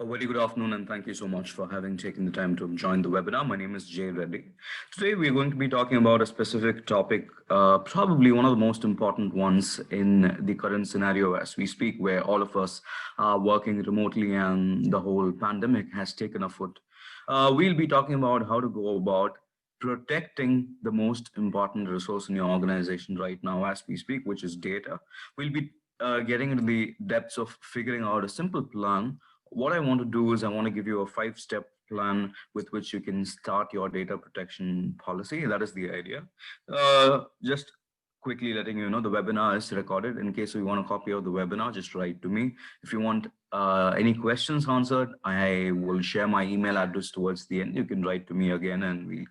A very good afternoon, and thank you so much for having taken the time to join the webinar. My name is Jay Reddy. Today, we're going to be talking about a specific topic, probably one of the most important ones in the current scenario as we speak, where all of us are working remotely and the whole pandemic has taken a foot. We'll be talking about how to go about protecting the most important resource in your organization right now as we speak, which is data. We'll be getting into the depths of figuring out a simple plan. What I want to do is I want to give you a 5-step plan with which you can start your data protection policy. That is the idea. Just quickly letting you know, the webinar is recorded. In case you want a copy of the webinar, just write to me. If you want any questions answered, I will share my email address towards the end. You can write to me again and we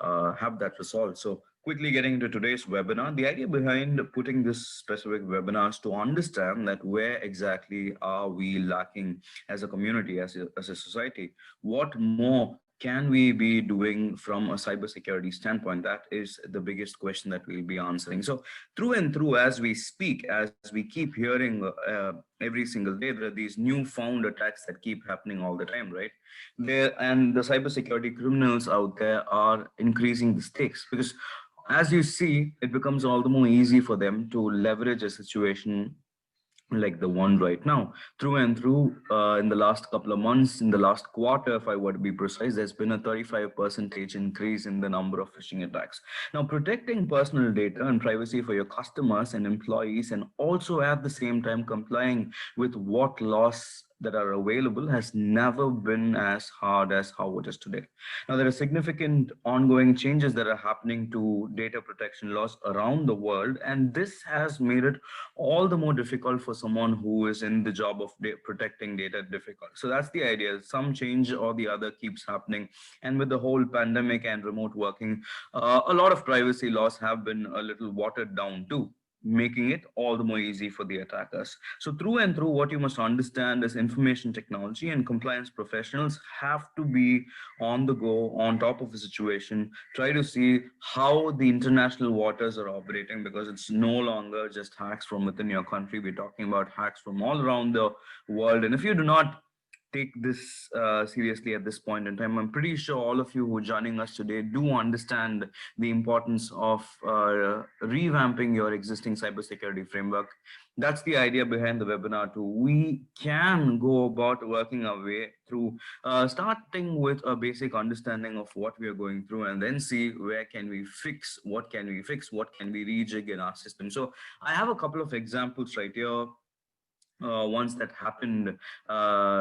have that resolved. So quickly getting into today's webinar, the idea behind putting this specific webinar is to understand that where exactly are we lacking as a community, as a society. What more can we be doing from a cybersecurity standpoint? That is the biggest question that we'll be answering. So through and through, as we speak, as we keep hearing every single day, there are these newfound attacks that keep happening all the time, right? There and the cybersecurity criminals out there are increasing the stakes because as you see, it becomes all the more easy for them to leverage a situation like the one right now. Through and through, in the last couple of months, in the last quarter, if I were to be precise, there's been a 35% increase in the number of phishing attacks. Now, protecting personal data and privacy for your customers and employees, and also at the same time complying with what laws that are available has never been as hard as how it is today. Now, there are significant ongoing changes that are happening to data protection laws around the world, and this has made it all the more difficult for someone who is in the job of protecting data difficult. So that's the idea. Some change or the other keeps happening. And with the whole pandemic and remote working, a lot of privacy laws have been a little watered down too, making it all the more easy for the attackers. So through and through, what you must understand is information technology and compliance professionals have to be on the go, on top of the situation, try to see how the international waters are operating, because it's no longer just hacks from within your country. We're talking about hacks from all around the world. And if you do not take this seriously at this point in time, I'm pretty sure all of you who are joining us today do understand the importance of revamping your existing cybersecurity framework. That's the idea behind the webinar too. We can go about working our way through, starting with a basic understanding of what we are going through, and then see where can we fix, what can we fix, what can we rejig in our system. So I have a couple of examples right here, ones that happened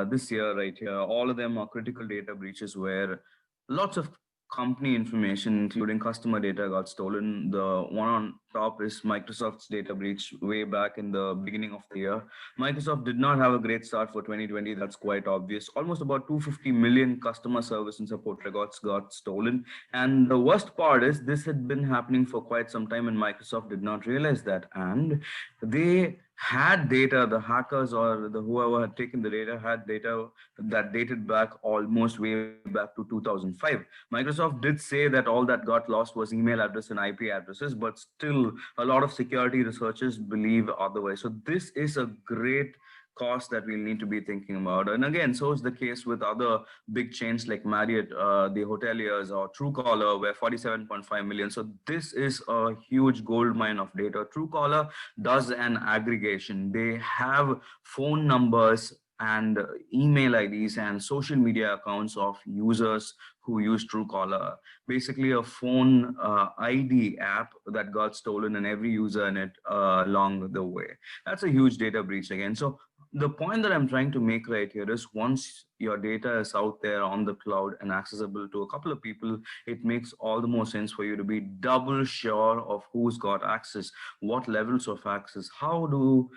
this year right here. All of them are critical data breaches where lots of company information, including customer data, got stolen. The one on top is Microsoft's data breach way back in the beginning of the year. Microsoft did not have a great start for 2020. That's quite obvious. Almost about 250 million customer service and support records got stolen. And the worst part is this had been happening for quite some time and Microsoft did not realize that. And they had data, the hackers or the whoever had taken the data had data that dated back almost way back to 2005. Microsoft did say that all that got lost was email address and IP addresses, but still a lot of security researchers believe otherwise. So this is a great cost that we'll need to be thinking about. And again, so is the case with other big chains like Marriott, the hoteliers, or Truecaller, where 47.5 million. So this is a huge gold mine of data. Truecaller does an aggregation. They have phone numbers and email IDs and social media accounts of users who use Truecaller. Basically a phone ID app that got stolen and every user in it along the way. That's a huge data breach again. So the point that I'm trying to make right here is once your data is out there on the cloud and accessible to a couple of people, it makes all the more sense for you to be double sure of who's got access, what levels of access, how do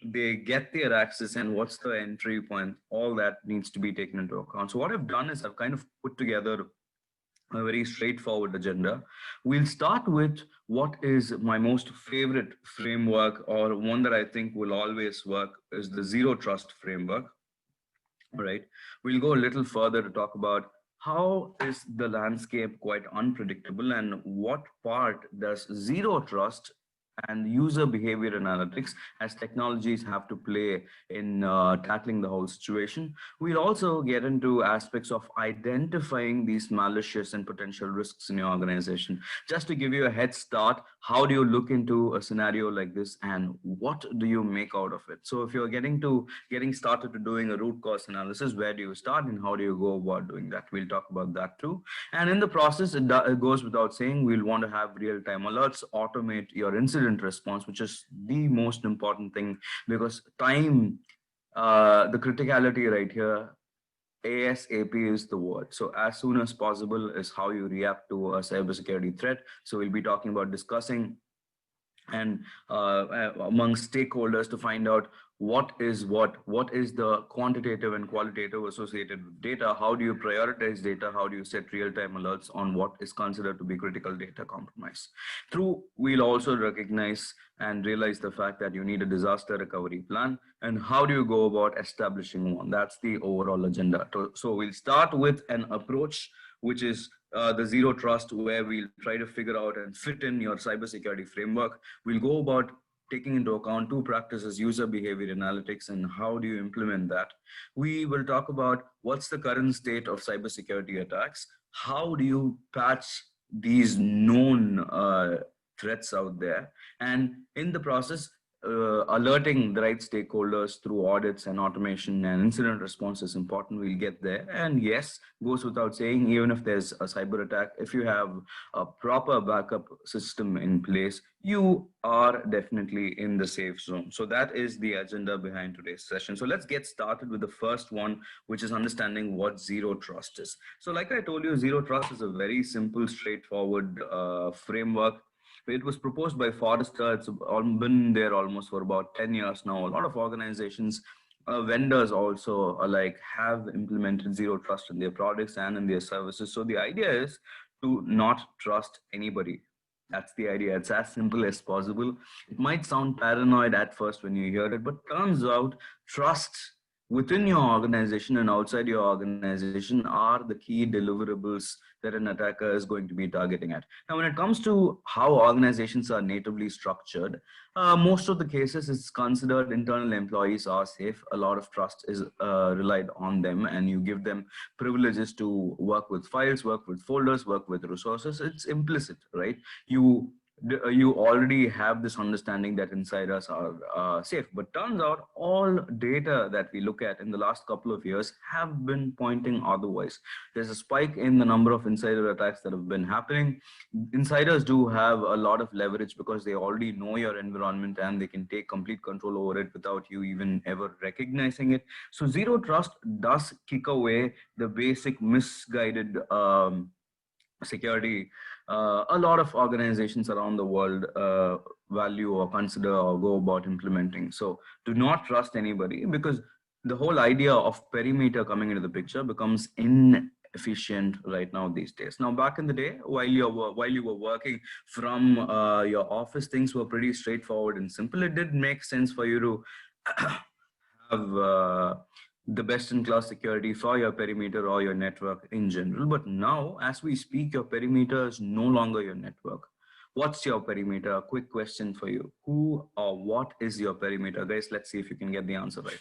they get their access, and what's the entry point. All that needs to be taken into account. So what I've done is I've kind of put together a very straightforward agenda. We'll start with what is my most favorite framework, or one that I think will always work, is the zero trust framework. All right. We'll go a little further to talk about how is the landscape quite unpredictable and what part does zero trust and user behavior analytics as technologies have to play in tackling the whole situation. We'll also get into aspects of identifying these malicious and potential risks in your organization. Just to give you a head start, how do you look into a scenario like this and what do you make out of it? So if you're getting started to doing a root cause analysis, where do you start and how do you go about doing that? We'll talk about that too. And in the process, it goes without saying, we'll want to have real-time alerts, automate your incident response, which is the most important thing, because time, the criticality right here, ASAP is the word. So as soon as possible is how you react to a cybersecurity threat. So we'll be talking about discussing and among stakeholders to find out what is the quantitative and qualitative associated with data, how do you prioritize data, how do you set real-time alerts on what is considered to be critical data compromise. Through, we'll also recognize and realize the fact that you need a disaster recovery plan, and how do you go about establishing one. That's the overall agenda. So we'll start with an approach which is the zero trust, where we'll try to figure out and fit in your cybersecurity framework. We'll go about taking into account two practices, user behavior analytics, and how do you implement that. We will talk about what's the current state of cybersecurity attacks, how do you patch these known threats out there, and in the process, alerting the right stakeholders through audits and automation and incident response is important. We'll get there. And yes, goes without saying, even if there's a cyber attack, if you have a proper backup system in place, you are definitely in the safe zone. So that is the agenda behind today's session. So let's get started with the first one, which is understanding what zero trust is. So like I told you, zero trust is a very simple, straightforward framework. It was proposed by Forrester. It's been there almost for about 10 years now. A lot of organizations, vendors also alike, have implemented zero trust in their products and in their services. So the idea is to not trust anybody. That's the idea. It's as simple as possible. It might sound paranoid at first when you hear it, but turns out trust within your organization and outside your organization are the key deliverables that an attacker is going to be targeting at. Now, when it comes to how organizations are natively structured, most of the cases it's considered internal employees are safe. A lot of trust is relied on them, and you give them privileges to work with files, work with folders, work with resources. It's implicit, right? You already have this understanding that insiders are safe, but turns out all data that we look at in the last couple of years have been pointing otherwise. There's a spike in the number of insider attacks that have been happening. Insiders do have a lot of leverage because they already know your environment and they can take complete control over it without you even ever recognizing it. So zero trust does kick away the basic misguided security a lot of organizations around the world value or consider or go about implementing. So do not trust anybody, because the whole idea of perimeter coming into the picture becomes inefficient right now these days. Now, back in the day, while you were working from your office, things were pretty straightforward and simple. It did make sense for you to have the best in class security for your perimeter or your network in general. But now, as we speak, your perimeter is no longer your network. What's your perimeter? A quick question for you. Who or what is your perimeter? Guys, let's see if you can get the answer right.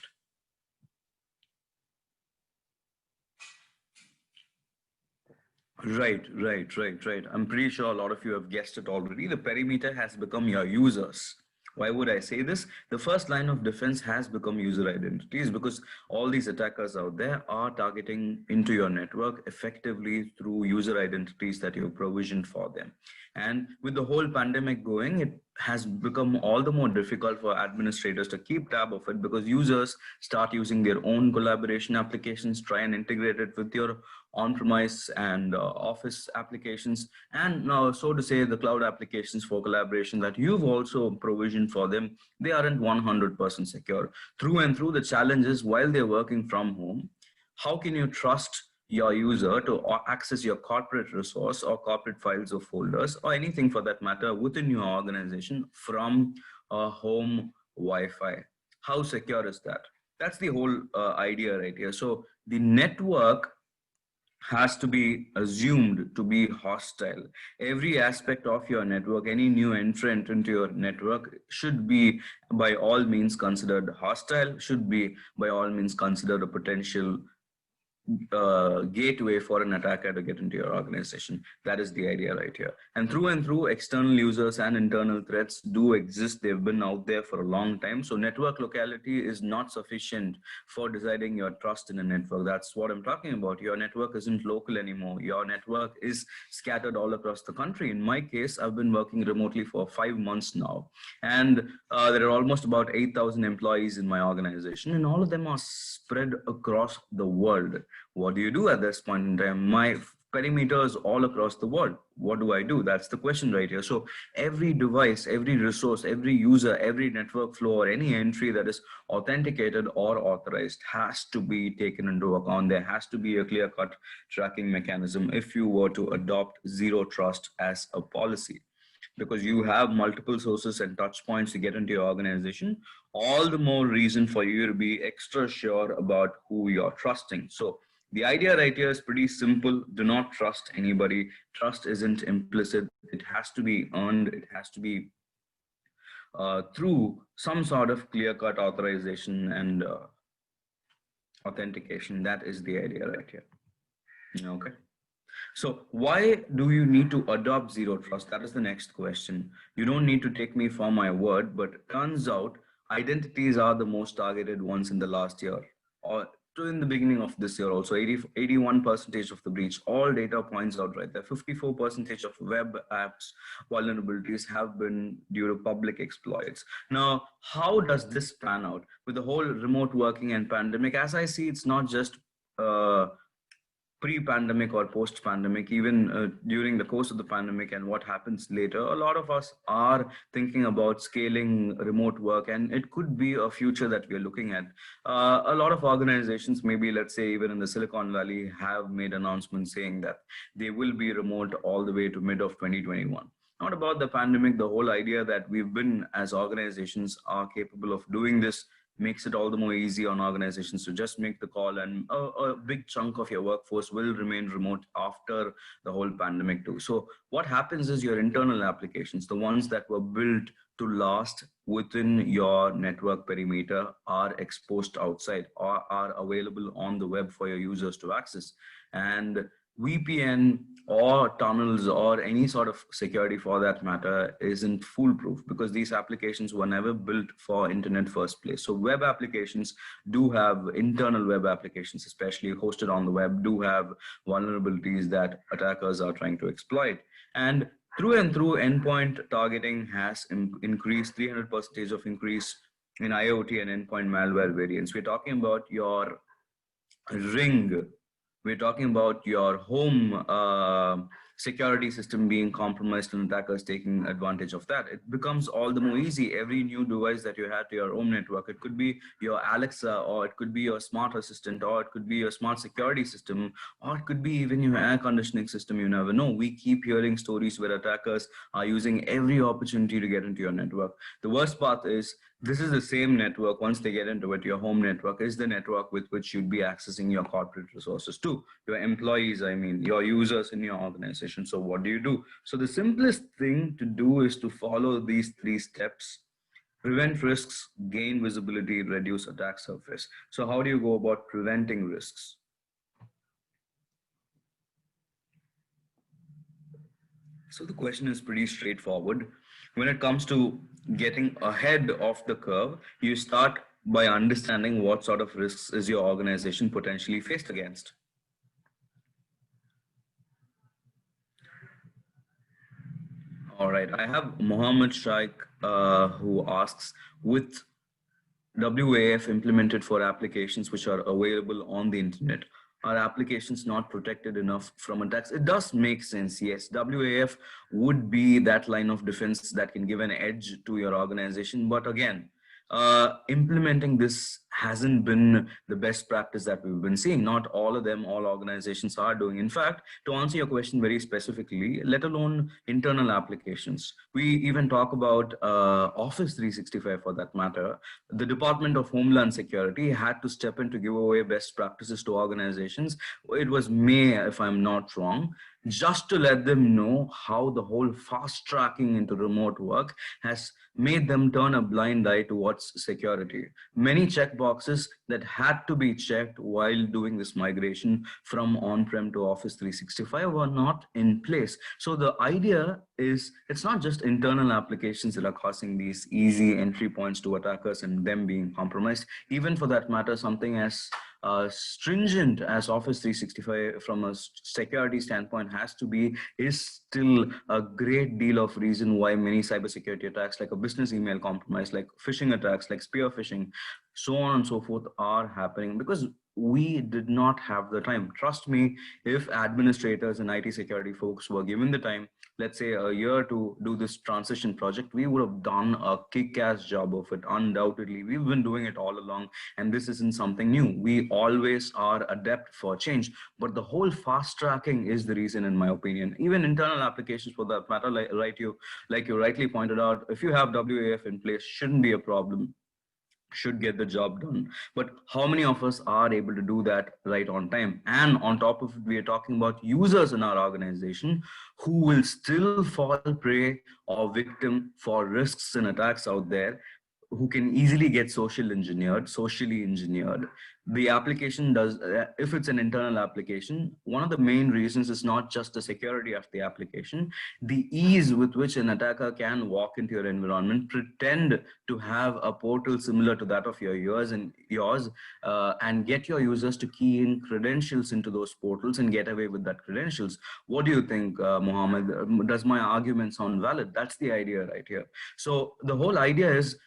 Right. I'm pretty sure a lot of you have guessed it already. The perimeter has become your users. Why would I say this? The first line of defense has become user identities, because all these attackers out there are targeting into your network effectively through user identities that you've provisioned for them. And with the whole pandemic going, it has become all the more difficult for administrators to keep tab of it, because users start using their own collaboration applications, try and integrate it with your on-premise and office applications, and now, so to say, the cloud applications for collaboration that you've also provisioned for them. They aren't 100% secure. Through and through, the challenge is, while they're working from home, how can you trust your user to access your corporate resource or corporate files or folders or anything for that matter within your organization from a home Wi-Fi? How secure is that? That's the whole idea right here. So the network has to be assumed to be hostile. Every aspect of your network, any new entrant into your network should be by all means considered hostile, should be by all means considered a potential gateway for an attacker to get into your organization. That is the idea right here. And through, external users and internal threats do exist. They've been out there for a long time. So network locality is not sufficient for deciding your trust in a network. That's what I'm talking about. Your network isn't local anymore. Your network is scattered all across the country. In my case, I've been working remotely for 5 months now. And there are almost about 8,000 employees in my organization, and all of them are spread across the world. What do you do at this point in time? My perimeter is all across the world. What do I do? That's the question right here. So every device, every resource, every user, every network flow, or any entry that is authenticated or authorized has to be taken into account. There has to be a clear-cut tracking mechanism if you were to adopt zero trust as a policy, because you have multiple sources and touch points to get into your organization. All the more reason for you to be extra sure about who you're trusting. So the idea right here is pretty simple. Do not trust anybody. Trust isn't implicit. It has to be earned. It has to be through some sort of clear-cut authorization and authentication. That is the idea right here. Okay. So why do you need to adopt zero trust? That is the next question. You don't need to take me for my word, but it turns out identities are the most targeted ones in the last year, or in the beginning of this year also. 81% of the breach. All data points out right there. 54% of web apps vulnerabilities have been due to public exploits. Now, how does this pan out with the whole remote working and pandemic? As I see, it's not just pre-pandemic or post-pandemic, even during the course of the pandemic and what happens later, a lot of us are thinking about scaling remote work, and it could be a future that we're looking at. A lot of organizations, maybe let's say even in the Silicon Valley, have made announcements saying that they will be remote all the way to mid of 2021. Not about the pandemic, the whole idea that we've been as organizations are capable of doing this makes it all the more easy on organizations to just make the call, and a big chunk of your workforce will remain remote after the whole pandemic too. So what happens is your internal applications, the ones that were built to last within your network perimeter, are exposed outside or are available on the web for your users to access. And VPN or tunnels or any sort of security for that matter isn't foolproof, because these applications were never built for internet first place. So web applications do have, internal web applications especially hosted on the web, do have vulnerabilities that attackers are trying to exploit. And through endpoint targeting has increased 300% of increase in IoT and endpoint malware variants. We're talking about your Ring, we're talking about your home security system being compromised and attackers taking advantage of that. It becomes all the more easy. Every new device that you have to your home network, it could be your Alexa, or it could be your smart assistant, or it could be your smart security system, or it could be even your air conditioning system. You never know. We keep hearing stories where attackers are using every opportunity to get into your network. The worst part is, this is the same network, once they get into it, your home network is the network with which you'd be accessing your corporate resources too. Your employees, I mean, your users in your organization. So what do you do? So the simplest thing to do is to follow these 3 steps. Prevent risks, gain visibility, reduce attack surface. So how do you go about preventing risks? So the question is pretty straightforward. When it comes to getting ahead of the curve, you start by understanding what sort of risks is your organization potentially faced against. All right, I have Mohammed Shaikh who asks, with WAF implemented for applications which are available on the internet, are applications not protected enough from attacks? It does make sense, yes. WAF would be that line of defense that can give an edge to your organization. But again, implementing this hasn't been the best practice that we've been seeing. Not all of them, all organizations are doing. In fact, to answer your question very specifically, let alone internal applications, we even talk about Office 365 for that matter. The Department of Homeland Security had to step in to give away best practices to organizations. It was May, if I'm not wrong, just to let them know how the whole fast tracking into remote work has made them turn a blind eye towards security. Many checkboxes that had to be checked while doing this migration from on-prem to Office 365 were not in place. So the idea is it's not just internal applications that are causing these easy entry points to attackers and them being compromised. Even for that matter, something as stringent as Office 365 from a security standpoint has to be, is still a great deal of reason why many cybersecurity attacks, like a business email compromise, like phishing attacks, like spear phishing, so on and so forth, are happening because we did not have the time. Trust me, if administrators and IT security folks were given the time, let's say a year, to do this transition project, we would have done a kick-ass job of it. Undoubtedly, we've been doing it all along, and this isn't something new. We always are adept for change, but the whole fast tracking is the reason, in my opinion. Even internal applications for that matter, like you rightly pointed out, if you have WAF in place, shouldn't be a problem, should get the job done. But how many of us are able to do that right on time? And on top of it, we are talking about users in our organization who will still fall prey or victim for risks and attacks out there, who can easily get socially engineered. The application does, if it's an internal application, one of the main reasons is not just the security of the application, the ease with which an attacker can walk into your environment, pretend to have a portal similar to that of yours, and get your users to key in credentials into those portals and get away with that credentials. What do you think, Mohammed? Does my argument sound valid? That's the idea right here. So the whole idea is,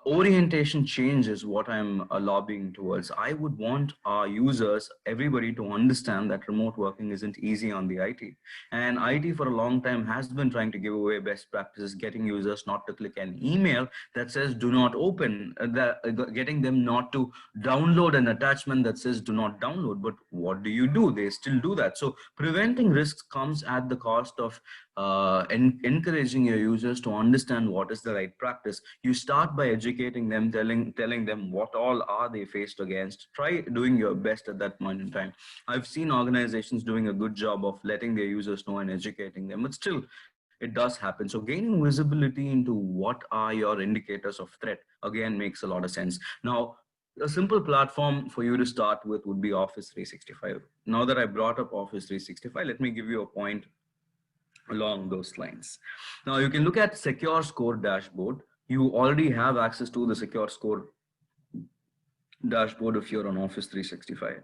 orientation change is what I'm lobbying towards. I would want our users, everybody, to understand that remote working isn't easy on the IT. And IT for a long time has been trying to give away best practices, getting users not to click an email that says do not open, getting them not to download an attachment that says do not download. But what do? They still do that. So preventing risks comes at the cost of encouraging your users to understand what is the right practice. You start by educating them, telling them what all are they faced against. Try doing your best at that point in time. I've seen organizations doing a good job of letting their users know and educating them, but still it does happen. So gaining visibility into what are your indicators of threat again makes a lot of sense. Now, a simple platform for you to start with would be Office 365. Now that I brought up Office 365, let me give you a point along those lines. Now you can look at Secure Score dashboard. You already have access to the Secure Score dashboard if you're on Office 365.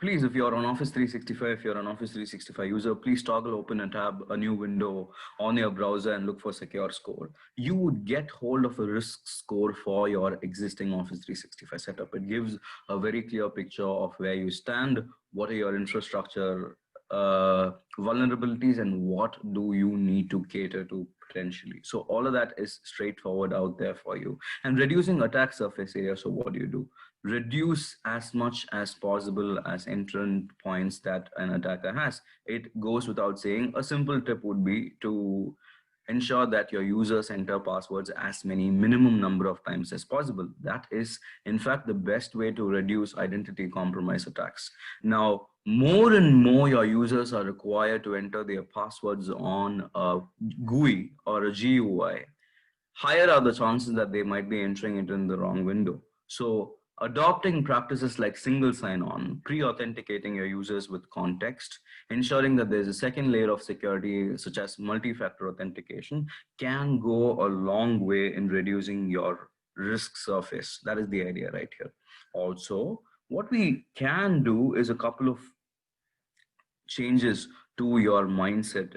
Please, if you're on Office 365, if you're an Office 365 user, please toggle open a tab, a new window on your browser and look for Secure Score. You would get hold of a risk score for your existing Office 365 setup. It gives a very clear picture of where you stand, what are your infrastructure vulnerabilities, and what do you need to cater to potentially. So all of that is straightforward out there for you. And reducing attack surface area. So what do? Reduce as much as possible as entrant points that an attacker has. It goes without saying. A simple tip would be to ensure that your users enter passwords as many minimum number of times as possible. That is, in fact, the best way to reduce identity compromise attacks. Now, more and more your users are required to enter their passwords on a GUI or a GUI. Higher are the chances that they might be entering it in the wrong window. So adopting practices like single sign-on, pre-authenticating your users with context, ensuring that there's a second layer of security, such as multi-factor authentication, can go a long way in reducing your risk surface. That is the idea right here. Also, what we can do is a couple of changes to your mindset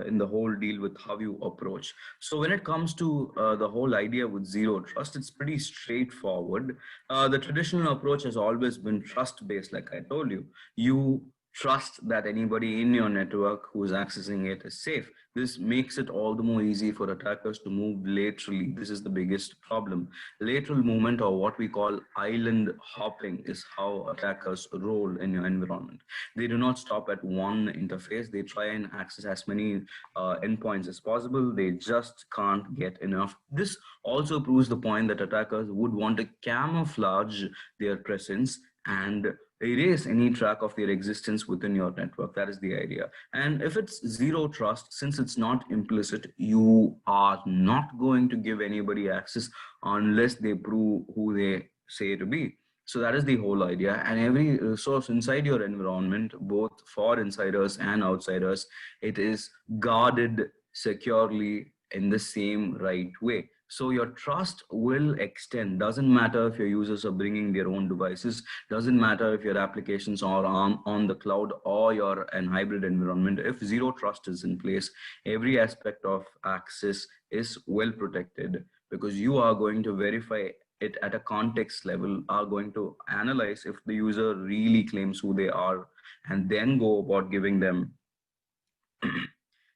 in the whole deal with how you approach. So when it comes to the whole idea with zero trust, it's pretty straightforward. The traditional approach has always been trust based, like I told you. You trust that anybody in your network who is accessing it is safe. This makes it all the more easy for attackers to move laterally. This is the biggest problem. Lateral movement, or what we call island hopping, is how attackers roll in your environment. They do not stop at one interface. They try and access as many endpoints as possible. They just can't get enough. This also proves the point that attackers would want to camouflage their presence and erase any track of their existence within your network. That is the idea. And if it's zero trust, since it's not implicit, you are not going to give anybody access unless they prove who they say to be. So that is the whole idea. And every resource inside your environment, both for insiders and outsiders, it is guarded securely in the same right way. So your trust will extend. Doesn't matter if your users are bringing their own devices, doesn't matter if your applications are on the cloud or you're an hybrid environment. If zero trust is in place, every aspect of access is well protected, because you are going to verify it at a context level, are going to analyze if the user really claims who they are, and then go about giving them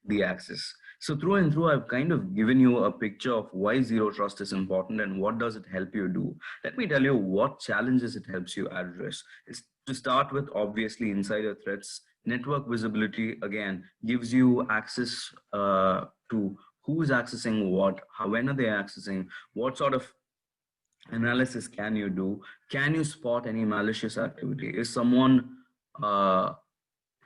the access. So through and through, I've kind of given you a picture of why zero trust is important and what does it help you do. Let me tell you what challenges it helps you address. It's to start with, obviously, insider threats. Network visibility, again, gives you access to who's accessing what, how, when are they accessing, what sort of analysis can you do, can you spot any malicious activity, is someone uh,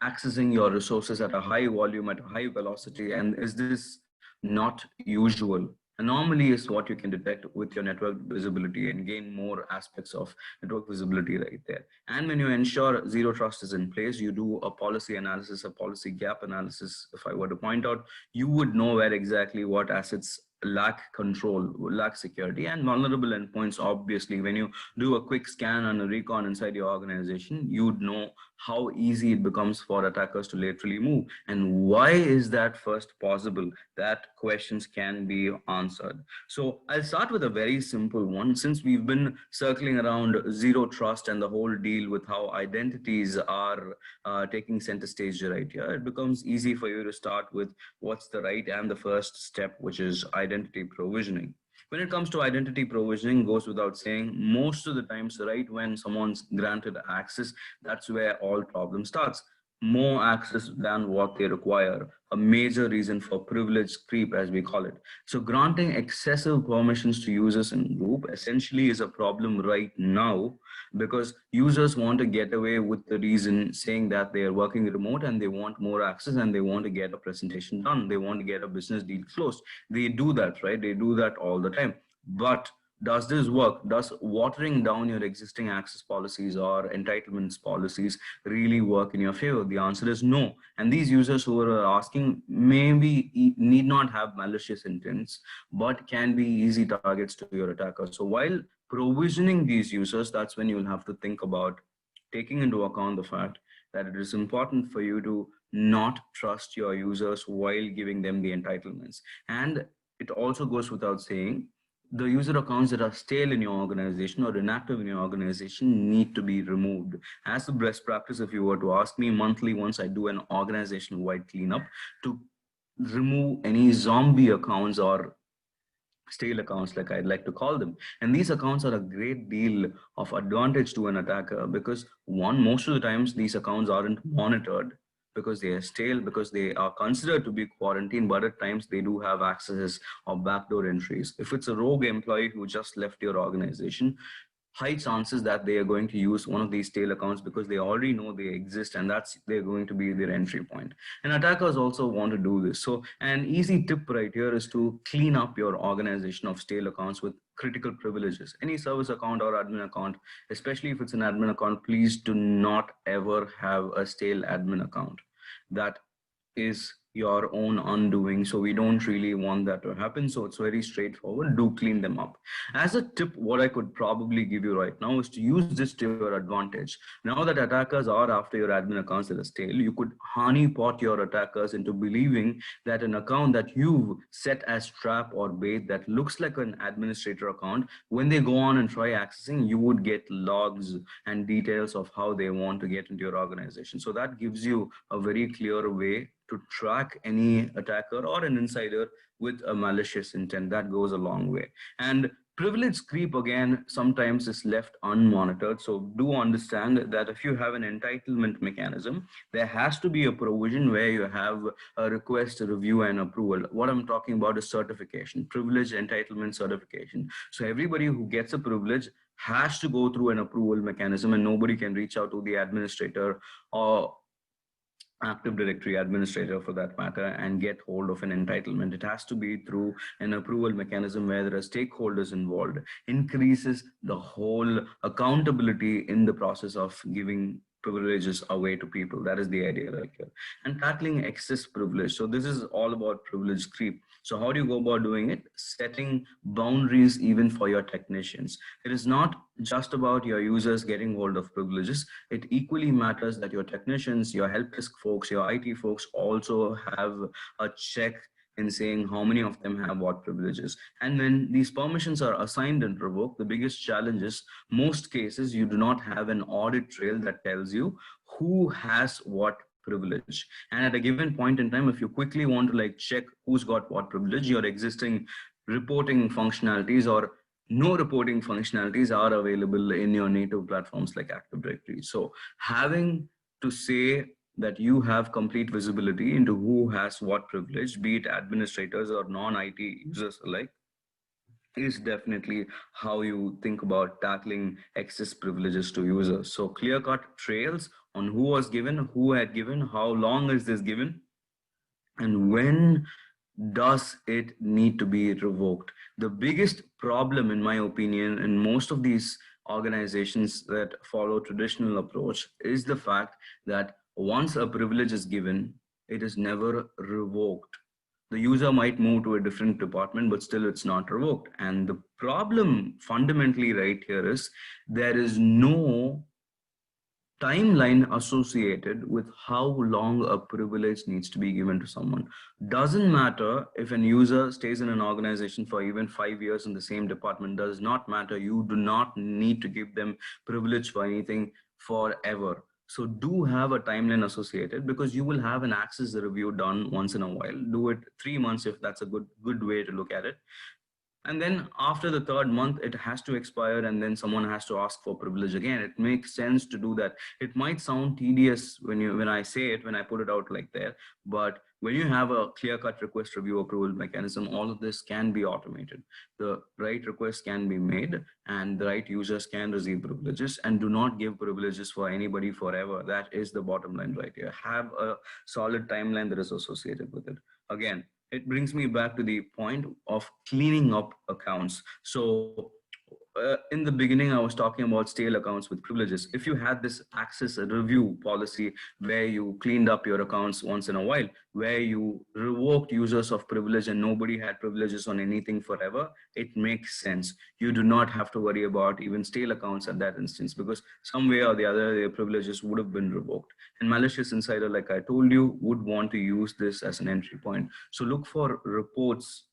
accessing your resources at a high volume, at a high velocity, and is this not usual? Anomaly is what you can detect with your network visibility and gain more aspects of network visibility right there. And when you ensure zero trust is in place, you do a policy analysis, a policy gap analysis. If I were to point out, you would know where exactly what assets lack control, lack security, and vulnerable endpoints. Obviously, when you do a quick scan and a recon inside your organization, you'd know how easy it becomes for attackers to laterally move. And why is that first possible? That questions can be answered. So I'll start with a very simple one. Since we've been circling around zero trust and the whole deal with how identities are taking center stage right here, it becomes easy for you to start with what's the right and the first step, which is identity provisioning. When it comes to identity provisioning, goes without saying, most of the times, right when someone's granted access, that's where all problem starts. More access than what they require, a major reason for privilege creep, as we call it. So granting excessive permissions to users in group essentially is a problem right now, because users want to get away with the reason saying that they are working remote and they want more access and they want to get a presentation done, they want to get a business deal closed. They do that, right? They do that all the time. But does this work? Does watering down your existing access policies or entitlements policies really work in your favor? The answer is no. And these users who are asking maybe need not have malicious intents, but can be easy targets to your attacker. So while provisioning these users, that's when you'll have to think about taking into account the fact that it is important for you to not trust your users while giving them the entitlements. And it also goes without saying, the user accounts that are stale in your organization or inactive in your organization need to be removed. As a best practice, if you were to ask me monthly, once I do an organizational wide cleanup, to remove any zombie accounts or stale accounts, like I'd like to call them. And these accounts are a great deal of advantage to an attacker, because one, most of the times these accounts aren't monitored because they are stale, because they are considered to be quarantined, but at times they do have access or backdoor entries. If it's a rogue employee who just left your organization, high chances that they are going to use one of these tail accounts because they already know they exist, and that's they're going to be their entry point. And attackers also want to do this. So an easy tip right here is to clean up your organization of stale accounts with critical privileges. Any service account or admin account, especially if it's an admin account, please do not ever have a stale admin account. That is your own undoing. So we don't really want that to happen. So it's very straightforward. Do clean them up. As a tip, what I could probably give you right now is to use this to your advantage. Now that attackers are after your admin accounts that are stale, you could honeypot your attackers into believing that an account that you've set as trap or bait that looks like an administrator account, when they go on and try accessing, you would get logs and details of how they want to get into your organization. So that gives you a very clear way to track any attacker or an insider with a malicious intent. That goes a long way. And privilege creep, again, sometimes is left unmonitored. So do understand that if you have an entitlement mechanism, there has to be a provision where you have a request, a review, and approval. What I'm talking about is certification, privilege entitlement certification. So everybody who gets a privilege has to go through an approval mechanism, and nobody can reach out to the administrator or Active Directory administrator for that matter and get hold of an entitlement. It has to be through an approval mechanism where there are stakeholders involved, increases the whole accountability in the process of giving privileges away to people. That is the idea right here. And tackling excess privilege. So this is all about privilege creep. So how do you go about doing it? Setting boundaries even for your technicians. It is not just about your users getting hold of privileges. It equally matters that your technicians, your help desk folks, your IT folks also have a check in saying how many of them have what privileges. And when these permissions are assigned and revoked, the biggest challenge is most cases you do not have an audit trail that tells you who has what privilege. And at a given point in time, if you quickly want to like check who's got what privilege, your existing reporting functionalities or no reporting functionalities are available in your native platforms like Active Directory. So having to say that you have complete visibility into who has what privilege, be it administrators or non-IT users alike, is definitely how you think about tackling excess privileges to users. So clear-cut trails on who was given, who had given, how long is this given, and when does it need to be revoked. The biggest problem, in my opinion, in most of these organizations that follow traditional approach is the fact that once a privilege is given, it is never revoked. The user might move to a different department, but still it's not revoked. And the problem fundamentally right here is there is no timeline associated with how long a privilege needs to be given to someone. Doesn't matter if an user stays in an organization for even 5 years in the same department, does not matter. You do not need to give them privilege for anything forever. So do have a timeline associated, because you will have an access review done once in a while. Do it 3 months if that's a good way to look at it. And then after the third month it has to expire, and then someone has to ask for privilege again. It makes sense to do that. It might sound tedious when I say it, when I put it out like that, but when you have a clear cut request review approval mechanism, all of this can be automated. The right request can be made and the right users can receive privileges. And do not give privileges for anybody forever. That is the bottom line right here. Have a solid timeline that is associated with it. Again, it brings me back to the point of cleaning up accounts. So in the beginning, I was talking about stale accounts with privileges. If you had this access review policy where you cleaned up your accounts once in a while, where you revoked users of privilege and nobody had privileges on anything forever, it makes sense. You do not have to worry about even stale accounts at that instance, because some way or the other, their privileges would have been revoked. And malicious insider, like I told you, would want to use this as an entry point. So look for reports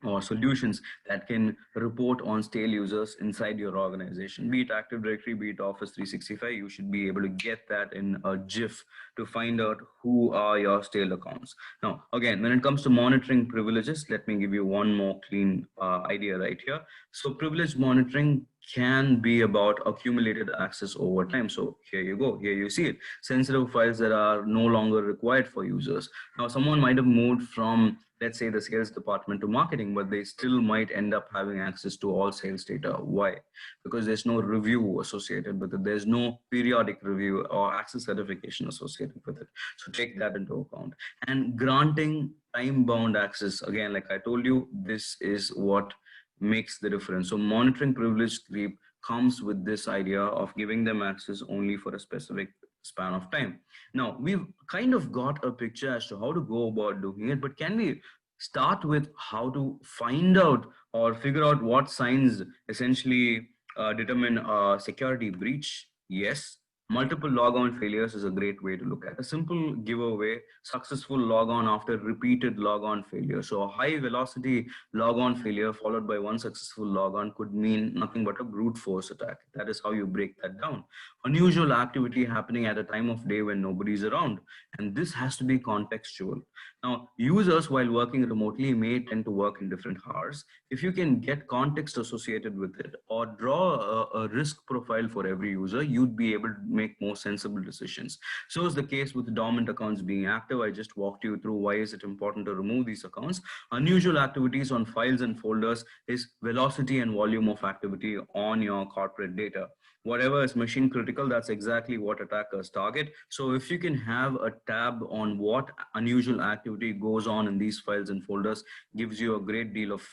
or solutions that can report on stale users inside your organization. Be it Active Directory, be it Office 365, you should be able to get that in a GIF to find out who are your stale accounts. Now, again, when it comes to monitoring privileges, let me give you one more clean idea right here. So privilege monitoring can be about accumulated access over time. So here you go, here you see it. Sensitive files that are no longer required for users. Now, someone might have moved from, let's say, the sales department to marketing, but they still might end up having access to all sales data. Why? Because there's no review associated with it. There's no periodic review or access certification associated with it. So take that into account. And granting time-bound access, again, like I told you, this is what makes the difference. So monitoring privilege creep comes with this idea of giving them access only for a specific span of time. Now, we've kind of got a picture as to how to go about doing it, but can we start with how to find out or figure out what signs essentially determine a security breach? Yes. Multiple logon failures is a great way to look at. A simple giveaway, successful logon after repeated logon failure. So a high velocity logon failure followed by one successful logon could mean nothing but a brute force attack. That is how you break that down. Unusual activity happening at a time of day when nobody's around. And this has to be contextual. Now, users while working remotely may tend to work in different hours. If you can get context associated with it or draw a risk profile for every user, you'd be able to make more sensible decisions. So is the case with dormant accounts being active. I just walked you through why is it important to remove these accounts. Unusual activities on files and folders is velocity and volume of activity on your corporate data. Whatever is mission critical, that's exactly what attackers target. So if you can have a tab on what unusual activity goes on in these files and folders, gives you a great deal of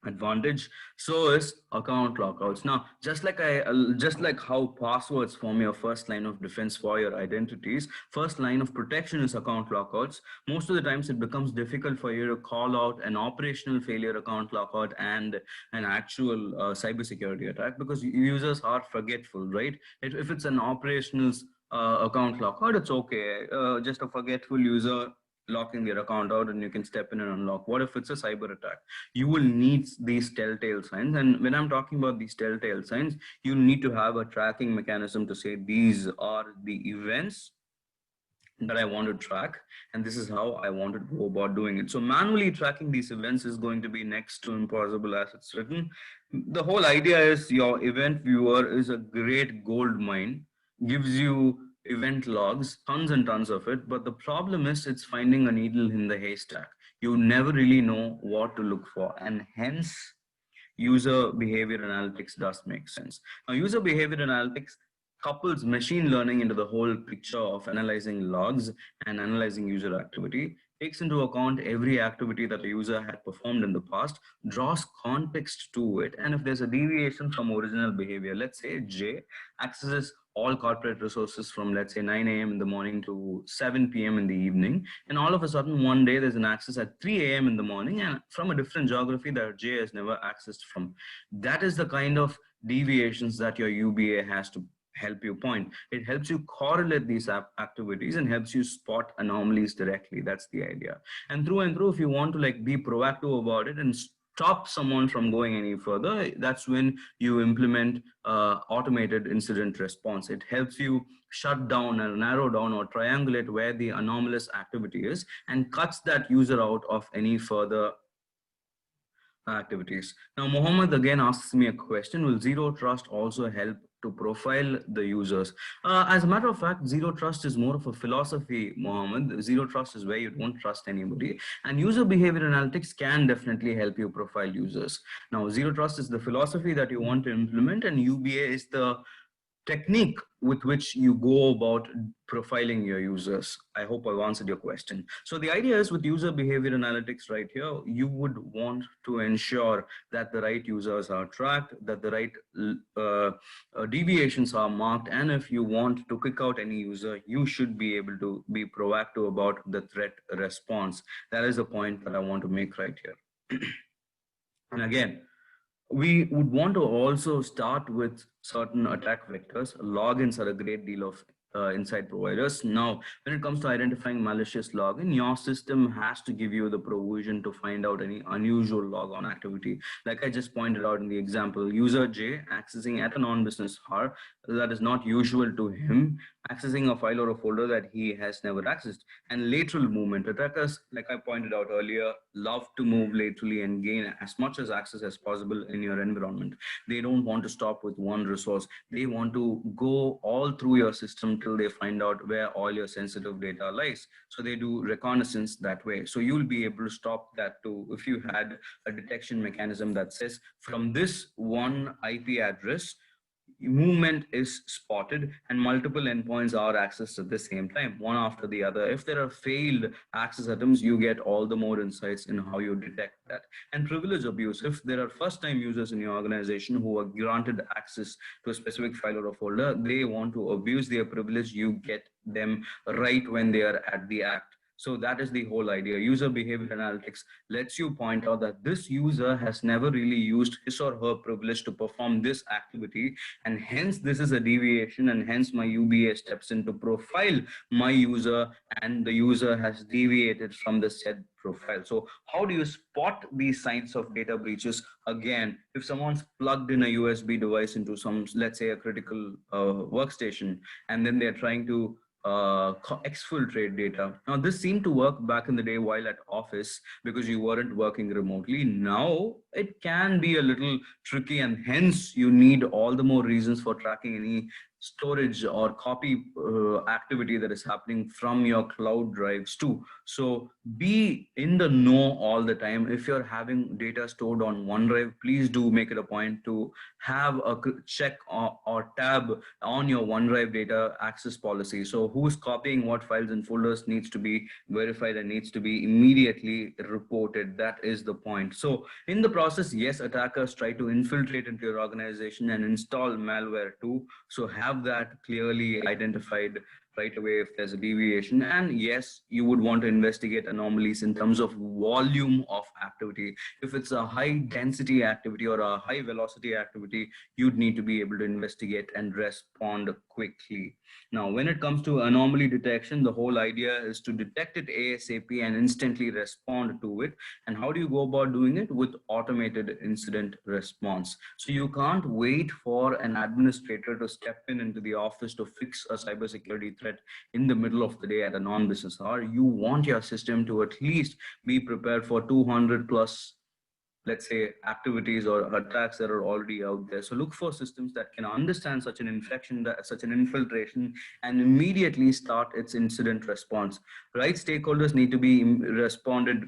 advantage. So is account lockouts. Now, just like how passwords form your first line of defense for your identities, first line of protection is account lockouts. Most of the times it becomes difficult for you to call out an operational failure account lockout and an actual cybersecurity attack because users are forgetful, right? If it's an operational account lockout, it's okay. Just a forgetful user locking their account out and you can step in and unlock. What if it's a cyber attack? You will need these telltale signs. And when I'm talking about these telltale signs, you need to have a tracking mechanism to say these are the events that I want to track, and this is how I want to go about doing it. So manually tracking these events is going to be next to impossible as it's written. The whole idea is your event viewer is a great gold mine, gives you event logs, tons and tons of it, but the problem is it's finding a needle in the haystack. You never really know what to look for, and hence user behavior analytics does make sense. Now, user behavior analytics couples machine learning into the whole picture of analyzing logs and analyzing user activity, takes into account every activity that a user had performed in the past, draws context to it, and if there's a deviation from original behavior, let's say J accesses all corporate resources from let's say 9 a.m. in the morning to 7 p.m. in the evening, and all of a sudden one day there's an access at 3 a.m. in the morning and from a different geography that J has never accessed from. That is the kind of deviations that your UBA has to help you point. It helps you correlate these activities and helps you spot anomalies directly. That's the idea. And through, if you want to like be proactive about it and stop someone from going any further, that's when you implement automated incident response. It helps you shut down and narrow down or triangulate where the anomalous activity is and cuts that user out of any further activities. Now, Mohammed again asks me a question. Will zero trust also help to profile the users? As a matter of fact, zero trust is more of a philosophy, Mohammed. Zero trust is where you don't trust anybody. And user behavior analytics can definitely help you profile users. Now, zero trust is the philosophy that you want to implement, and UBA is the technique with which you go about profiling your users. I hope I've answered your question. So the idea is with user behavior analytics right here, you would want to ensure that the right users are tracked, that the right deviations are marked, and if you want to kick out any user, you should be able to be proactive about the threat response. That is the point that I want to make right here. And again, we would want to also start with certain attack vectors. Logins are a great deal of insight providers. Now, when it comes to identifying malicious login, your system has to give you the provision to find out any unusual logon activity. Like I just pointed out in the example, user J accessing at a non-business hour that is not usual to him, accessing a file or a folder that he has never accessed. And lateral movement. Attackers, like I pointed out earlier, love to move laterally and gain as much as access as possible in your environment. They don't want to stop with one resource. They want to go all through your system till they find out where all your sensitive data lies. So they do reconnaissance that way. So you'll be able to stop that too if you had a detection mechanism that says from this one IP address, movement is spotted and multiple endpoints are accessed at the same time, one after the other. If there are failed access attempts, you get all the more insights in how you detect that. And privilege abuse, if there are first time users in your organization who are granted access to a specific file or a folder, they want to abuse their privilege, you get them right when they are at the act. So that is the whole idea. User behavior analytics lets you point out that this user has never really used his or her privilege to perform this activity, and hence this is a deviation, and hence my UBA steps in to profile my user, and the user has deviated from the said profile. So how do you spot these signs of data breaches? Again, if someone's plugged in a USB device into some, let's say, a critical workstation, and then they're trying to exfiltrate data. Now, this seemed to work back in the day while at office because you weren't working remotely. Now, it can be a little tricky, and hence you need all the more reasons for tracking any storage or copy activity that is happening from your cloud drives too. So be in the know all the time. If you're having data stored on OneDrive, please do make it a point to have a check or tab on your OneDrive data access policy. So who's copying what files and folders needs to be verified and needs to be immediately reported. That is the point. So in the process, yes, attackers try to infiltrate into your organization and install malware too. So have that clearly identified right away if there's a deviation. And yes, you would want to investigate anomalies in terms of volume of activity. If it's a high density activity or a high velocity activity, you'd need to be able to investigate and respond quickly. Now, when it comes to anomaly detection, the whole idea is to detect it ASAP and instantly respond to it. And how do you go about doing it? With automated incident response. So you can't wait for an administrator to step in into the office to fix a cybersecurity threat in the middle of the day at a non-business hour. You want your system to at least be prepared for 200 plus, let's say, activities or attacks that are already out there. So look for systems that can understand such an infection, such an infiltration, and immediately start its incident response. Right stakeholders need to be responded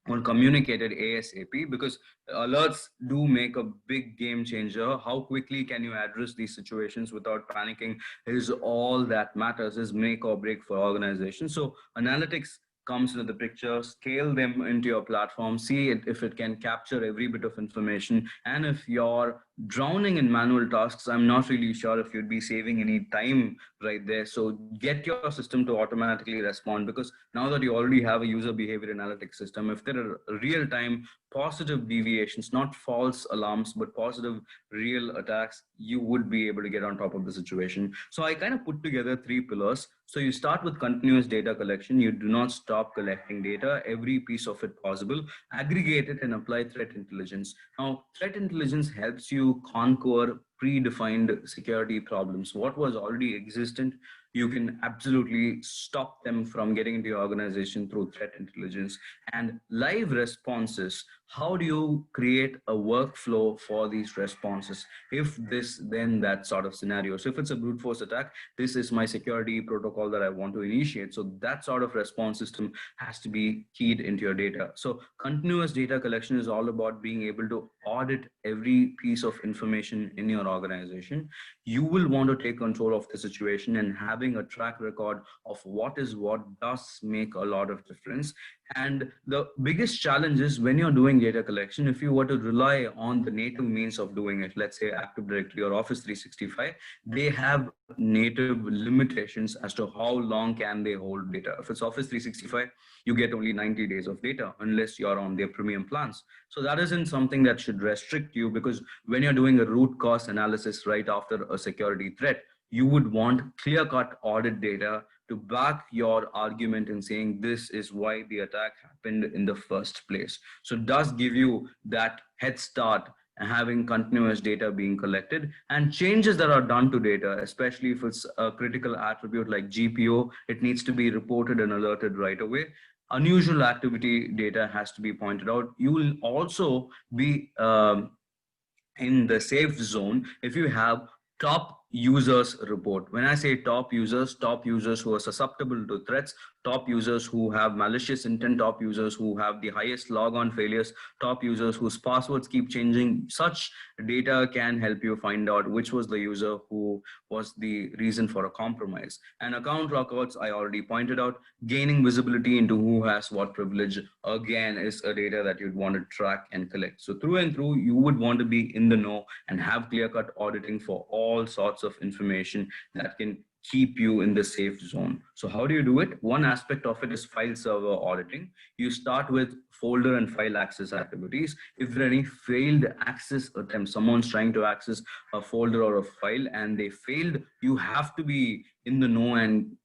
or communicated ASAP, because alerts do make a big game changer. How quickly can you address these situations without panicking is all that matters, is make or break for organizations. So analytics comes into the picture, scale them into your platform, see it, if it can capture every bit of information. And if you're drowning in manual tasks, I'm not really sure if you'd be saving any time right there. So get your system to automatically respond, because now that you already have a user behavior analytics system, if there are real-time positive deviations, not false alarms, but positive real attacks, you would be able to get on top of the situation. So I kind of put together three pillars. So you start with continuous data collection. You do not stop collecting data, every piece of it possible, aggregate it and apply threat intelligence. Now, threat intelligence helps you conquer predefined security problems. What was already existent, you can absolutely stop them from getting into your organization through threat intelligence. And live responses, how do you create a workflow for these responses? If this, then that sort of scenario. So if it's a brute force attack, this is my security protocol that I want to initiate. So that sort of response system has to be keyed into your data. So continuous data collection is all about being able to audit every piece of information in your organization. You will want to take control of the situation, and having a track record of what is what does make a lot of difference. And the biggest challenge is when you're doing data collection, if you were to rely on the native means of doing it, let's say Active Directory or Office 365, they have native limitations as to how long can they hold data. If it's Office 365, you get only 90 days of data unless you're on their premium plans. So that isn't something that should restrict you, because when you're doing a root cause analysis right after a security threat, you would want clear-cut audit data to back your argument in saying this is why the attack happened in the first place. So it does give you that head start, having continuous data being collected, and changes that are done to data, especially if it's a critical attribute like GPO, it needs to be reported and alerted right away. Unusual activity data has to be pointed out. You will also be in the safe zone if you have top users report. When I say top users who are susceptible to threats, top users who have malicious intent, top users who have the highest logon failures, top users whose passwords keep changing. Such data can help you find out which was the user who was the reason for a compromise. And account lockouts, I already pointed out, gaining visibility into who has what privilege, again, is a data that you'd want to track and collect. So through and through, you would want to be in the know and have clear-cut auditing for all sorts of information that can keep you in the safe zone. So how do you do it? One aspect of it is file server auditing. You start with folder and file access activities. If there are any failed access attempts, someone's trying to access a folder or a file and they failed, you have to be in the know and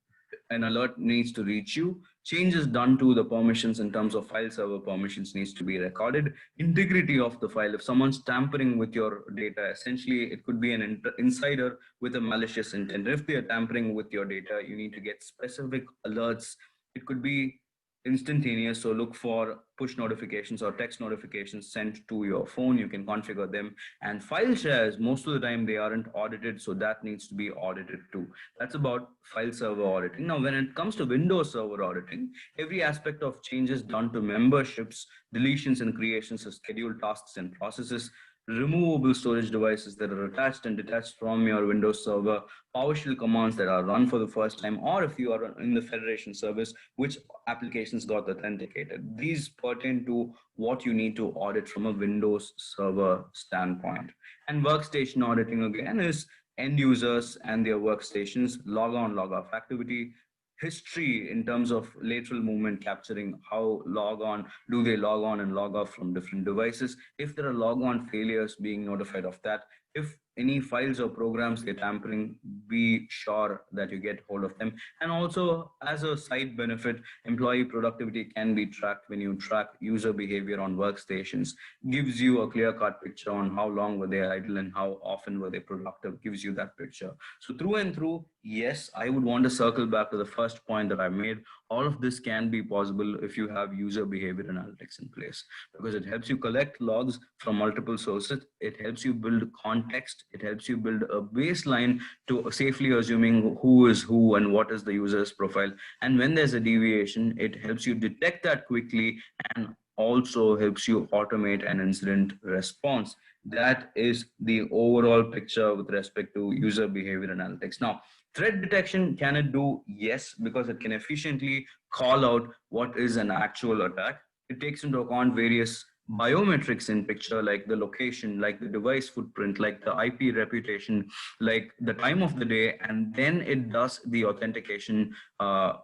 an alert needs to reach you. Changes done to the permissions in terms of file server permissions needs to be recorded. Integrity of the file. If someone's tampering with your data, essentially it could be an insider with a malicious intent. If they are tampering with your data, you need to get specific alerts. It could be instantaneous, so look for push notifications or text notifications sent to your phone. You can configure them. And file shares, most of the time they aren't audited, so that needs to be audited too. That's about file server auditing. Now when it comes to Windows server auditing, every aspect of changes done to memberships, deletions and creations of scheduled tasks and processes, removable storage devices that are attached and detached from your Windows server, PowerShell commands that are run for the first time, or if you are in the Federation service, which applications got authenticated. These pertain to what you need to audit from a Windows server standpoint. And workstation auditing again is end users and their workstations, log on, log off activity, history in terms of lateral movement, capturing how log on, do they log on and log off from different devices. If there are log on failures, being notified of that. If any files or programs get tampering, be sure that you get hold of them. And also, as a side benefit, employee productivity can be tracked when you track user behavior on workstations. Gives you a clear cut picture on how long were they idle and how often were they productive, gives you that picture. So through and through, yes, I would want to circle back to the first point that I made. All of this can be possible if you have user behavior analytics in place, because it helps you collect logs from multiple sources. It helps you build context. It helps you build a baseline to safely assuming who is who and what is the user's profile. And when there's a deviation, it helps you detect that quickly and also helps you automate an incident response. That is the overall picture with respect to user behavior analytics. Now, threat detection, can it do? Yes, because it can efficiently call out what is an actual attack. It takes into account various biometrics in picture, like the location, like the device footprint, like the IP reputation, like the time of the day, and then it does the authentication or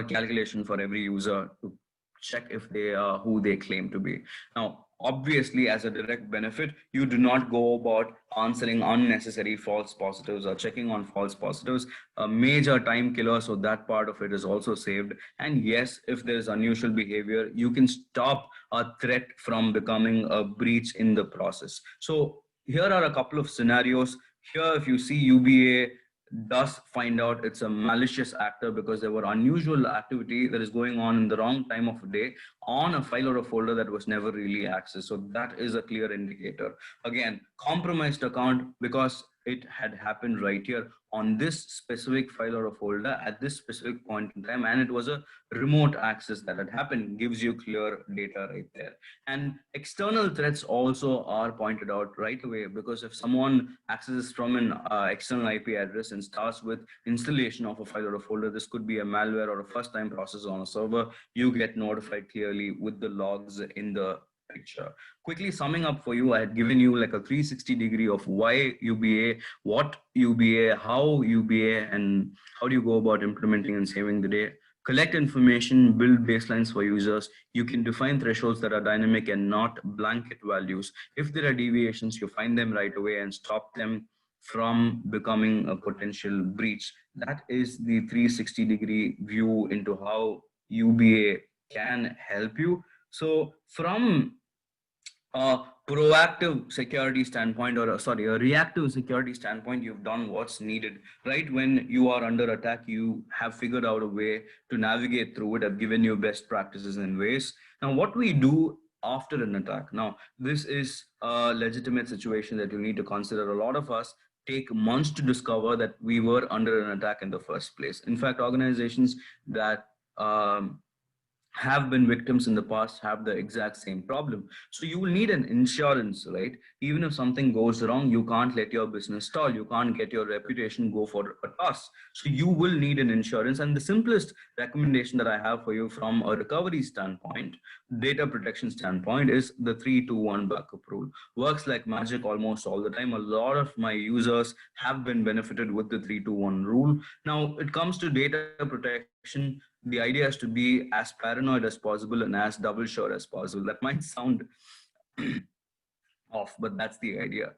calculation for every user to check if they are who they claim to be. Now, obviously, as a direct benefit, you do not go about answering unnecessary false positives or checking on false positives, a major time killer. So that part of it is also saved. And yes, if there's unusual behavior, you can stop a threat from becoming a breach in the process. So here are a couple of scenarios. Here, if you see UBA does find out it's a malicious actor because there were unusual activity that is going on in the wrong time of day on a file or a folder that was never really accessed. So that is a clear indicator. Again, compromised account because it had happened right here on this specific file or a folder at this specific point in time, and it was a remote access that had happened, gives you clear data right there. And external threats also are pointed out right away, because if someone accesses from an external IP address and starts with installation of a file or a folder, this could be a malware or a first time process on a server, you get notified clearly with the logs in the picture. Quickly summing up for you, I had given you like a 360 degree of why UBA, what UBA, how UBA, and how do you go about implementing and saving the day. Collect information, build baselines for users. You can define thresholds that are dynamic and not blanket values. If there are deviations, you find them right away and stop them from becoming a potential breach. That is the 360-degree view into how UBA can help you. So from a proactive security standpoint, or sorry, a reactive security standpoint, you've done what's needed. Right when you are under attack, you have figured out a way to navigate through it. I've given you best practices and ways. Now, what we do after an attack. Now, this is a legitimate situation that you need to consider. A lot of us take months to discover that we were under an attack in the first place. In fact, organizations that have been victims in the past have the exact same problem. So you will need an insurance, right? Even if something goes wrong, you can't let your business stall. You can't get your reputation go for a toss. So you will need an insurance. And the simplest recommendation that I have for you from a recovery standpoint, data protection standpoint, is the 3-2-1 backup rule. Works like magic almost all the time. A lot of my users have been benefited with the 3-2-1 rule. Now, it comes to data protection, the idea is to be as paranoid as possible and as double sure as possible. That might sound off, but that's the idea.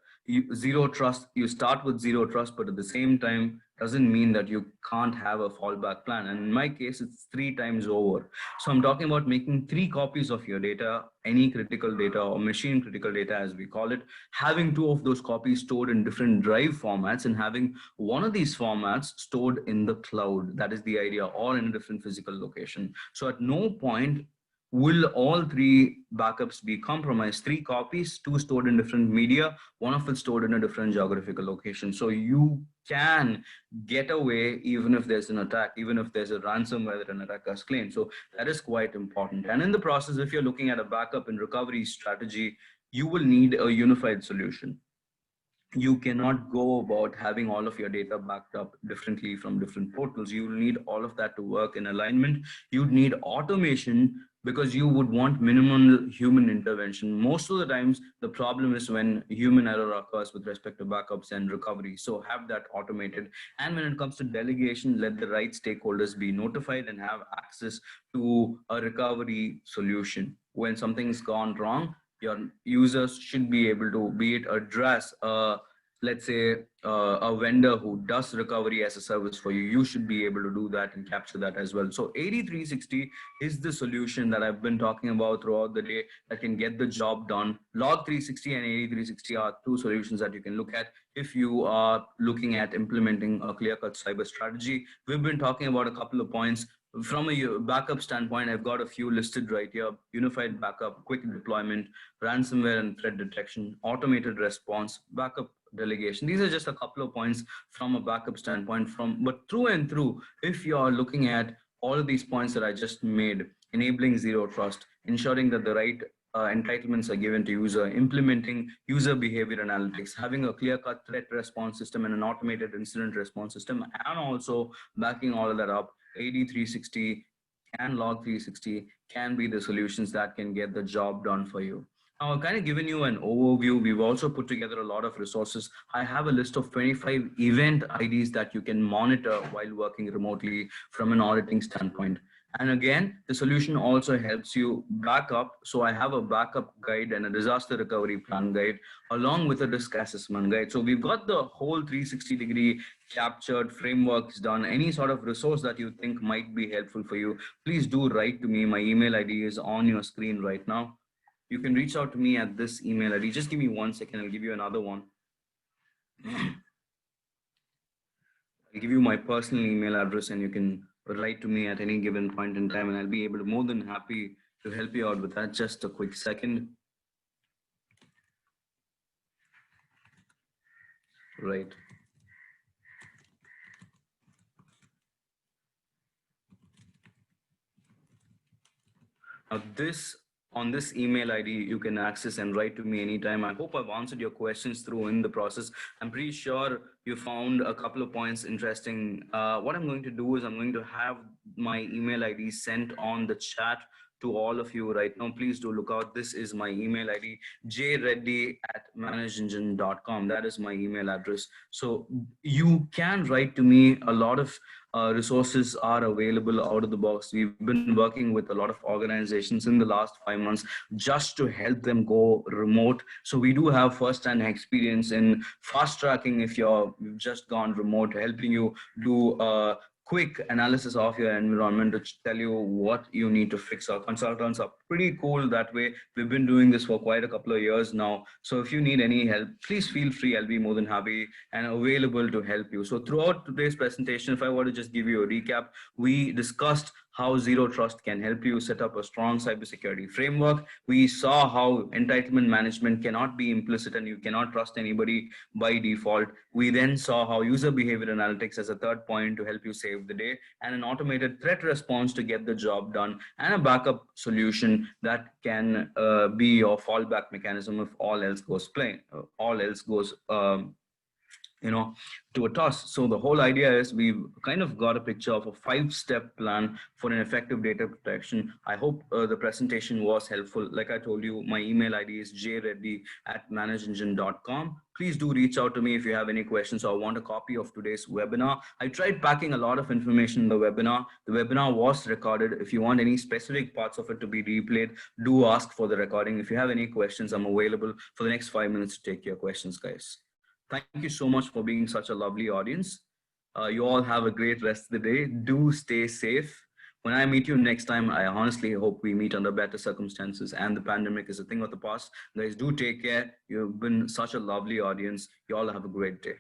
Zero trust, you start with zero trust, but at the same time, doesn't mean that you can't have a fallback plan. And in my case, it's 3 times over. So I'm talking about making 3 copies of your data, any critical data or machine critical data, as we call it, having 2 of those copies stored in different drive formats and having one of these formats stored in the cloud. That is the idea, or in a different physical location. So at no point will all 3 backups be compromised. 3 copies, 2 stored in different media, one of it stored in a different geographical location. So you can get away even if there's an attack, even if there's a ransomware that an attacker has claimed. So that is quite important. And in the process, if you're looking at a backup and recovery strategy, you will need a unified solution. You cannot go about having all of your data backed up differently from different portals. You will need all of that to work in alignment. You'd need automation because you would want minimal human intervention. Most of the times, the problem is when human error occurs with respect to backups and recovery. So have that automated. And when it comes to delegation, let the right stakeholders be notified and have access to a recovery solution. When something's gone wrong, your users should be able to, be it address let's say a vendor who does recovery as a service for you, you should be able to do that and capture that as well. So AD360 is the solution that I've been talking about throughout the day that can get the job done. Log360 and AD360 are 2 solutions that you can look at if you are looking at implementing a clear-cut cyber strategy. We've been talking about a couple of points. From a backup standpoint, I've got a few listed right here: unified backup, quick deployment, ransomware and threat detection, automated response, backup delegation. These are just a couple of points from a backup standpoint. But through and through, if you're looking at all of these points that I just made, enabling zero trust, ensuring that the right entitlements are given to user, implementing user behavior analytics, having a clear-cut threat response system and an automated incident response system, and also backing all of that up, AD360 and Log360 can be the solutions that can get the job done for you. Now, I've kind of given you an overview. We've also put together a lot of resources. I have a list of 25 event IDs that you can monitor while working remotely from an auditing standpoint. And again, the solution also helps you back up. So I have a backup guide and a disaster recovery plan guide, along with a risk assessment guide. So we've got the whole 360-degree captured, frameworks done. Any sort of resource that you think might be helpful for you, please do write to me. My email ID is on your screen right now. You can reach out to me at this email ID. Just give me 1 second. I'll give you another one. I'll give you my personal email address and you can write to me at any given point in time and I'll be able to, more than happy to help you out with that. Just a quick second. Right. Now on this email ID, you can access and write to me anytime. I hope I've answered your questions through in the process. I'm pretty sure you found a couple of points interesting. What I'm going to do is I'm going to have my email ID sent on the chat to all of you right now. Please do look out. This is my email ID, jreddy@manageengine.com. That is my email address. So you can write to me. A lot of resources are available out of the box. We've been working with a lot of organizations in the last 5 months just to help them go remote. So we do have first-hand experience in fast tracking if you've just gone remote, helping you do quick analysis of your environment to tell you what you need to fix. Our consultants are pretty cool that way. We've been doing this for quite a couple of years now. So if you need any help, please feel free. I'll be more than happy and available to help you. So throughout today's presentation, if I were to just give you a recap, we discussed how zero trust can help you set up a strong cybersecurity framework. We saw how entitlement management cannot be implicit and you cannot trust anybody by default. We then saw how user behavior analytics as a third point to help you save the day, and an automated threat response to get the job done, and a backup solution that can be your fallback mechanism if all else goes all else goes to a toss. So the whole idea is we've kind of got a picture of a 5-step plan for an effective data protection. I hope the presentation was helpful. Like I told you, my email ID is jreddy@manageengine.com. Please do reach out to me if you have any questions or want a copy of today's webinar. I tried packing a lot of information in the webinar. The webinar was recorded. If you want any specific parts of it to be replayed, do ask for the recording. If you have any questions, I'm available for the next 5 minutes to take your questions, guys. Thank you so much for being such a lovely audience. You all have a great rest of the day. Do stay safe. When I meet you next time, I honestly hope we meet under better circumstances and the pandemic is a thing of the past. Guys, do take care. You've been such a lovely audience. You all have a great day.